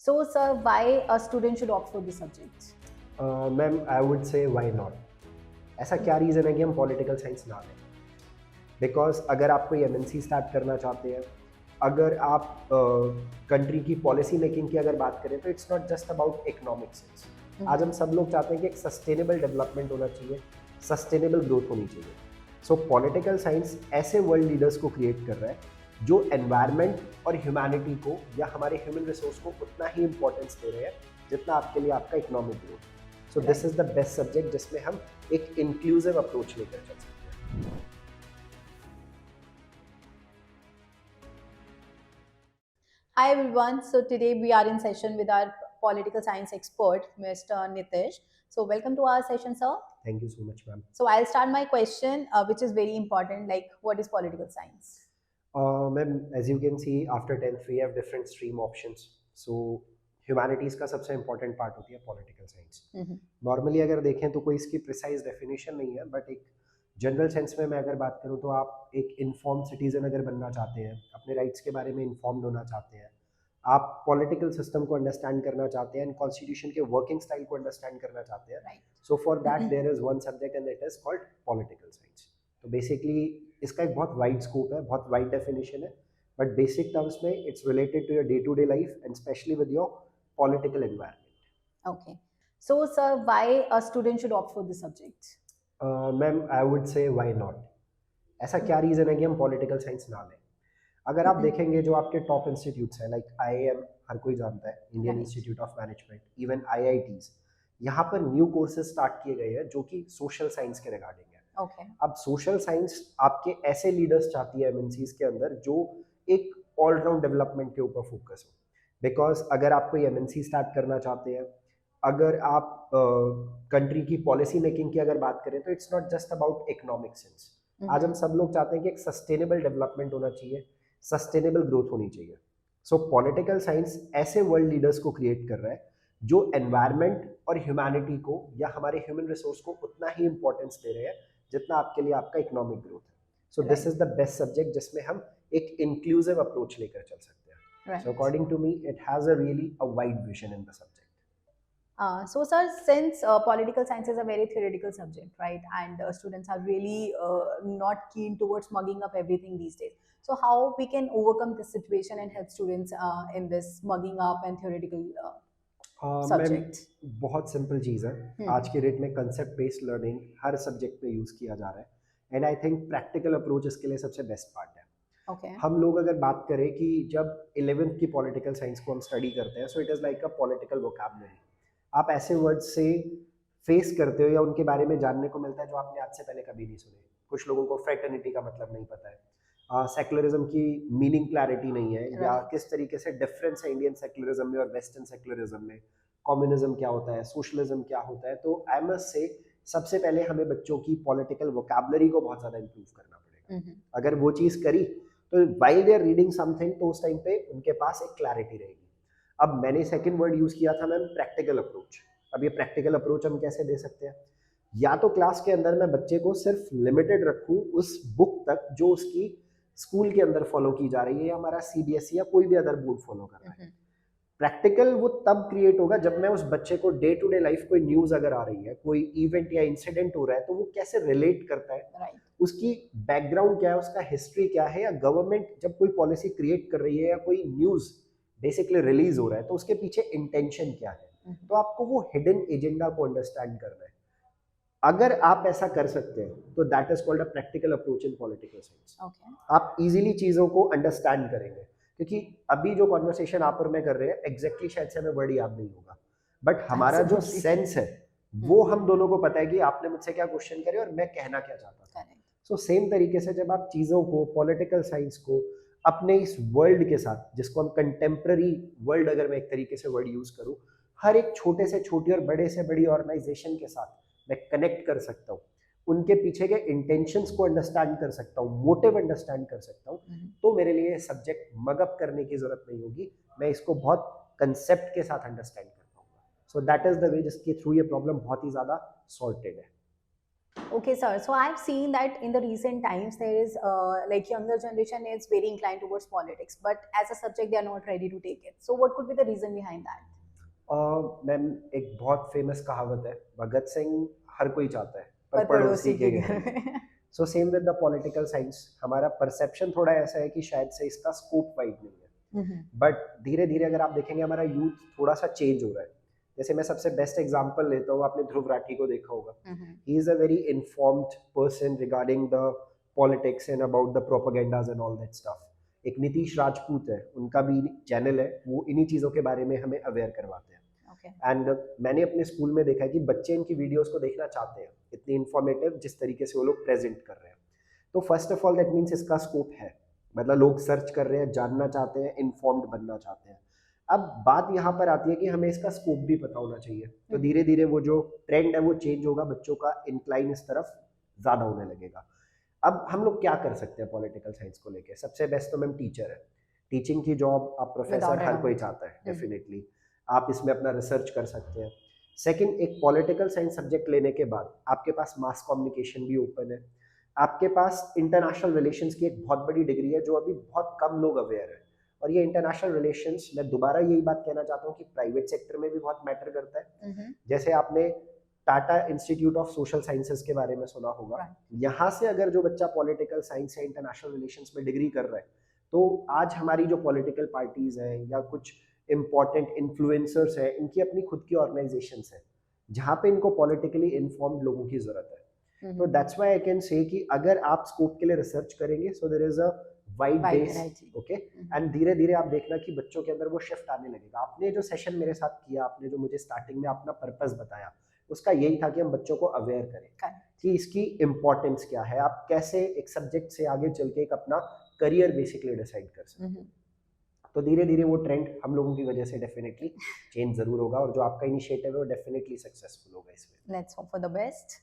So, sir, why a student should opt for this subject? Ma'am I would say why not. ऐसा क्या reason है कि हम political science ना लें? बिकॉज अगर आप कोई एमएनसी स्टार्ट करना चाहते हैं, अगर आप कंट्री की पॉलिसी मेकिंग की अगर बात करें तो it's not just about economic sense. आज हम सब लोग चाहते हैं कि एक सस्टेनेबल डेवलपमेंट होना चाहिए, सस्टेनेबल ग्रोथ होनी चाहिए। सो पॉलिटिकल साइंस ऐसे वर्ल्ड लीडर्स को क्रिएट कर रहा है जो एनवायरनमेंट और ह्यूमैनिटी को या हमारे ह्यूमन रिसोर्स को उतना ही इंपॉर्टेंस दे रहे हैं जितना आपके लिए आपका economic growth. So this is the best subject जिसमें हम एक इंक्लूसिव अप्रोच लेकर चल सकते हैं। Hi, everyone. So, today we are in session with our political science expert, Mr. Nitish. So, welcome to our session, sir. Thank you so much, ma'am. So, I'll start my question, which is very important. Like, what is political science? Ma'am, as you can see, after 10th we have different stream options. So humanities का सबसे important part होती है political science. Normally अगर देखें तो कोई इसकी precise definition नहीं है, बट एक जनरल सेंस में मैं अगर बात करूं तो आप एक इन्फॉर्म सिटीजन अगर बनना चाहते हैं, अपने राइट्स के बारे में इन्फॉर्म्ड होना चाहते हैं, आप पॉलिटिकल सिस्टम को अंडरस्टैंड करना चाहते हैं एंड कॉन्स्टिट्यूशन के वर्किंग स्टाइल को अंडरस्टैंड करना चाहते हैं, so for that there is one subject and it is called political science. तो बेसिकली इसका एक बहुत वाइड स्कोप है, बहुत वाइड डेफिनेशन है, बट बेसिक टर्म्स में it's related to your day to day life and specially with your political environment. Okay. So, sir, why a student should opt for this subject? Ma'am I would say why not. ऐसा क्या reason है कि हम political science ना लें? अगर आप देखेंगे जो आपके टॉप इंस्टीट्यूट्स हैं, लाइक आईआईएम हर कोई जानता है, Indian institute of management, even IITs, यहाँ पर न्यू कोर्सेज स्टार्ट किए गए हैं जो कि सोशल साइंस के रिगार्डिंग है। अब सोशल साइंस आपके ऐसे लीडर्स चाहती है एमएनसीज के अंदर जो एक ऑलराउंड डेवलपमेंट के ऊपर फोकस हो। बिकॉज अगर आप कोई एमएनसी स्टार्ट करना चाहते हैं, अगर आप कंट्री की पॉलिसी मेकिंग की अगर बात करें तो it's not just about economic sense. आज हम सब लोग चाहते हैं कि एक सस्टेनेबल डेवलपमेंट होना चाहिए, सस्टेनेबल ग्रोथ होनी चाहिए। सो पॉलिटिकल साइंस ऐसे वर्ल्ड लीडर्स को क्रिएट कर रहा है जो एनवायरमेंट और ह्यूमैनिटी को या हमारे ह्यूमन रिसोर्स को उतना ही इंपॉर्टेंस दे रहे हैं जितना आपके लिए आपका इकोनॉमिक ग्रोथ है। So this is the best subject जिसमें हम एक इंक्लूसिव अप्रोच लेकर चल सकते हैं। So according to me, it has a wide vision in the subject. So, sir, since political science is a very theoretical subject, right, and students are really not keen towards mugging up everything these days. So, how we can overcome this situation and help students in this mugging up and theoretical subject? बहुत simple चीज़ है। आज के date में concept based learning हर subject में use किया जा रहा है, and I think practical approach इसके लिए सबसे बेस्ट पार्ट है। हम लोग अगर बात करें कि जब 11th की पॉलिटिकल साइंस को हम स्टडी करते हैं, so it is like a political vocabulary. आप ऐसे वर्ड्स से फेस करते हो या उनके बारे में जानने को मिलता है जो आपने आज से पहले कभी नहीं सुने। कुछ लोगों को फ्रेटर्निटी का मतलब नहीं पता है, सेकुलरिज्म की मीनिंग क्लैरिटी नहीं है, या किस तरीके से डिफरेंस है इंडियन सेकुलरिज्म में और वेस्टर्न सेकुलरिज्म में, कम्युनिज्म क्या होता है, सोशलिज्म क्या होता है। तो आई मस्ट से सबसे पहले हमें बच्चों की पॉलिटिकल वोकैबुलरी को बहुत ज़्यादा इंप्रूव करना पड़ेगा। अगर वो चीज़ करी तो while they are reading something तो उस टाइम पे उनके पास एक क्लैरिटी रहेगी। अब मैंने सेकंड वर्ड यूज़ किया था मैम, प्रैक्टिकल अप्रोच। अब ये प्रैक्टिकल अप्रोच हम कैसे दे सकते हैं? या तो क्लास के अंदर मैं बच्चे को सिर्फ लिमिटेड रखूँ उस बुक तक जो उसकी स्कूल के अंदर फॉलो की जा रही है, या हमारा सीबीएसई या कोई भी अदर बोर्ड फॉलो कर रहा है। प्रैक्टिकल वो तब क्रिएट होगा जब मैं उस बच्चे को डे टू डे लाइफ कोई न्यूज़ अगर आ रही है, कोई इवेंट या इंसिडेंट हो रहा है, तो वो कैसे रिलेट करता है, उसकी बैकग्राउंड क्या है, उसका हिस्ट्री क्या है, या गवर्नमेंट जब कोई पॉलिसी क्रिएट कर रही है या कोई न्यूज़ बेसिकली रिलीज हो रहा है तो उसके पीछे इंटेंशन क्या है। तो आपको वो हिडन एजेंडा को अंडरस्टैंड करना है। अगर आप ऐसा कर सकते हैं तो that is called a practical approach in political science. आप इजीली चीज़ों को अंडरस्टैंड करेंगे, क्योंकि अभी जो कॉन्वर्सेशन आप और मैं कर रहे हैं एग्जैक्टली शायद से हमें वर्ड याद नहीं होगा, बट हमारा जो सेंस है वो हम दोनों को पता है कि आपने मुझसे क्या क्वेश्चन करे और मैं कहना क्या चाहता था। सो सेम तरीके से जब आप चीज़ों को, पॉलिटिकल साइंस को अपने इस वर्ल्ड के साथ, जिसको हम कंटेम्प्रेरी वर्ल्ड अगर मैं एक तरीके से वर्ड यूज करूँ, हर एक छोटे से छोटी और बड़े से बड़ी ऑर्गेनाइजेशन के साथ मैं कनेक्ट कर सकता हूँ, उनके पीछे के इंटेंशंस को अंडरस्टैंड कर सकता हूँ, मोटिव अंडरस्टैंड कर सकता हूँ, तो मेरे लिए सब्जेक्ट मगअप करने की जरूरत नहीं होगी। मैं इसको बहुत कंसेप्ट के साथ अंडरस्टैंड कर पाऊंगा। So that is the way जिसके थ्रू ये प्रॉब्लम बहुत ही ज़्यादा सॉर्टेड है। Okay, sir. So I've seen that in the recent times there is like younger generation is very inclined towards politics, but as a subject they are not ready to take it. So what could be the reason behind that? Ma'am, एक बहुत famous कहावत है, भगत सिंह हर कोई चाहता है पर पर पड़ोसी पड़ोसी के के घर घर में। में। So same with the political science, हमारा परसेप्शन थोड़ा ऐसा है कि शायद से इसका स्कोप वाइड नहीं है, बट धीरे धीरे अगर आप देखेंगे हमारा यूथ थोड़ा सा चेंज हो रहा है। जैसे मैं सबसे बेस्ट एग्जांपल लेता हूँ, आपने ध्रुव राठी को देखा होगा। He is a very informed person regarding the politics and about the propagandas and all that stuff. एक नीतीश राजपूत है, उनका भी चैनल है, वो इन्हीं चीज़ों के बारे में हमें अवेयर करवाते हैं। एंड मैंने अपने स्कूल में देखा है कि बच्चे इनकी वीडियोस को देखना चाहते हैं, इतनी इन्फॉर्मेटिव जिस तरीके से वो लोग प्रेजेंट कर रहे हैं। तो first of all that means इसका स्कोप है, मतलब लोग सर्च कर रहे हैं, जानना चाहते हैं, इन्फॉर्म्ड बनना चाहते हैं। अब बात यहाँ पर आती है कि हमें इसका स्कोप भी पता होना चाहिए। तो धीरे धीरे वो जो ट्रेंड है वो चेंज होगा, बच्चों का इंक्लाइन इस तरफ ज़्यादा होने लगेगा। अब हम लोग क्या कर सकते हैं पॉलिटिकल साइंस को लेके? सबसे बेस्ट तो मैम टीचर है। टीचिंग की जॉब आप प्रोफेसर हर कोई चाहता है डेफिनेटली। आप इसमें अपना रिसर्च कर सकते हैं। सेकंड, एक पॉलिटिकल साइंस सब्जेक्ट लेने के बाद आपके पास मास कम्युनिकेशन भी ओपन है, आपके पास इंटरनेशनल रिलेशंस की एक बहुत बड़ी डिग्री है जो अभी बहुत कम लोग अवेयर है। और ये इंटरनेशनल रिलेशंस, मैं दोबारा यही बात कहना चाहता हूँ कि प्राइवेट सेक्टर में भी बहुत मैटर करता है। जैसे आपने Tata institute of social sciences के बारे में सुना होगा। यहाँ से अगर जो बच्चा पॉलिटिकल साइंस या इंटरनेशनल रिलेशंस में डिग्री कर रहा है, तो आज हमारी जो पॉलिटिकल पार्टीज हैं या कुछ इंपॉर्टेंट इन्फ्लुएंसर्स हैं, इनकी अपनी खुद की ऑर्गेनाइजेशंस हैं जहाँ पे इनको पॉलिटिकली इन्फॉर्म्ड लोगों की जरूरत है। तो that's why I can say कि अगर आप स्कोप के लिए रिसर्च करेंगे, so there is a wide base, okay. And धीरे धीरे आप देखना कि बच्चों के अंदर वो शिफ्ट आने लगेगा। आपने जो सेशन मेरे साथ किया, आपने जो मुझे स्टार्टिंग में अपना पर्पस बताया, उसका यही था कि हम बच्चों को अवेयर करें कि इसकी इम्पोर्टेंस क्या है, आप कैसे एक सब्जेक्ट से आगे चल के एक अपना करियर बेसिकली डिसाइड कर सकते हैं। तो धीरे धीरे वो ट्रेंड हम लोगों की वजह से डेफिनेटली चेंज जरूर होगा, और जो आपका इनिशिएटिव है वो डेफिनेटली सक्सेसफुल होगा इसमें। Let's hope for the best.